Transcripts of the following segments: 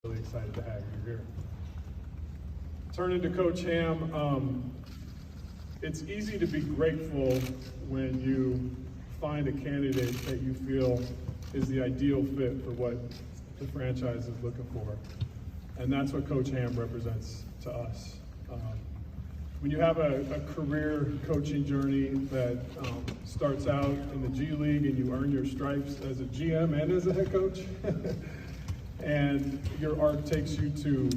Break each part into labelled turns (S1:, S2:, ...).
S1: Really excited to have you here. Turning to Coach Ham, it's easy to be grateful when you find a candidate that you feel is the ideal fit for what the franchise is looking for. And that's what Coach Ham represents to us. When you have a career coaching journey that starts out in the G League and you earn your stripes as a GM and as a head coach, and your arc takes you to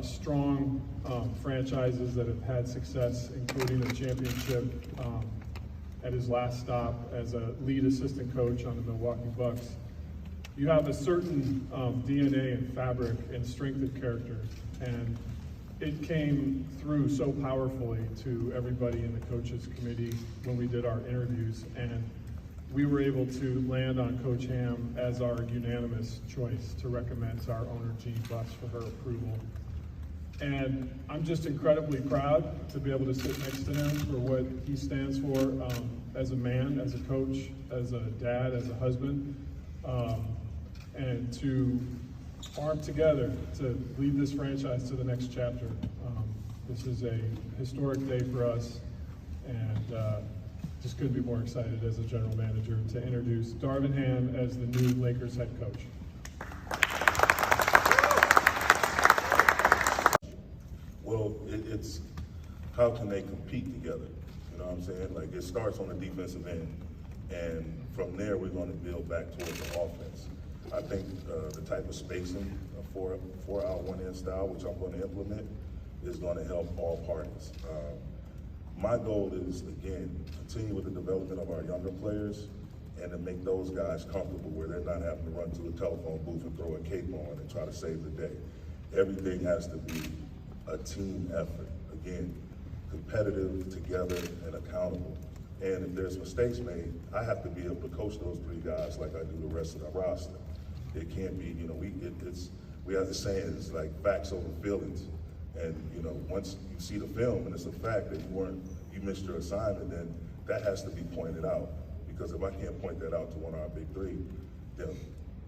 S1: strong franchises that have had success, including a championship at his last stop as a lead assistant coach on the Milwaukee Bucks. You have a certain DNA and fabric and strength of character, and it came through so powerfully to everybody in the coaches committee when we did our interviews, and we were able to land on Coach Ham as our unanimous choice to recommend to our owner, Jean Buss, for her approval. And I'm just incredibly proud to be able to sit next to him for what he stands for as a man, as a coach, as a dad, as a husband, and to farm together to lead this franchise to the next chapter. This is a historic day for us, and just couldn't be more excited as a general manager to introduce Darvin Ham as the new Lakers head coach.
S2: Well, it's how can they compete together? You know what I'm saying? Like, it starts on the defensive end, and from there we're going to build back towards the offense. I think the type of spacing for our one-end style, which I'm going to implement, is going to help all parties. My goal is, again, continue with the development of our younger players and to make those guys comfortable where they're not having to run to a telephone booth and throw a cape on and try to save the day. Everything has to be a team effort. Again, competitive, together, and accountable. And if there's mistakes made, I have to be able to coach those three guys like I do the rest of the roster. It can't be, you know, we have the saying, it's like facts over feelings. And, you know, once you see the film and it's a fact that you missed your assignment, then that has to be pointed out. Because if I can't point that out to one of our big three, then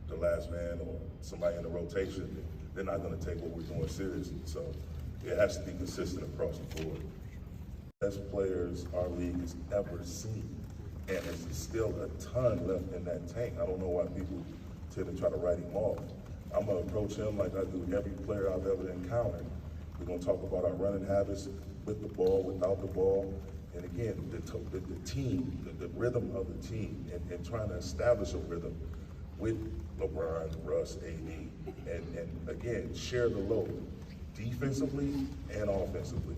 S2: the last man or somebody in the rotation, they're not going to take what we're doing seriously. So it has to be consistent across the board. Best players our league has ever seen. And there's still a ton left in that tank. I don't know why people tend to try to write him off. I'm going to approach him like I do every player I've ever encountered. We're going to talk about our running habits with the ball, without the ball, and again, the team, the rhythm of the team, and trying to establish a rhythm with LeBron, Russ, AD, and again, share the load, defensively and offensively.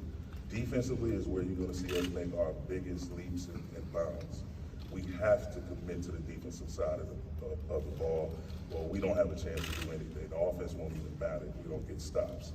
S2: Defensively is where you're going to see us make our biggest leaps and bounds. We have to commit to the defensive side of the ball, or we don't have a chance to do anything. The offense won't even matter if we don't get stops.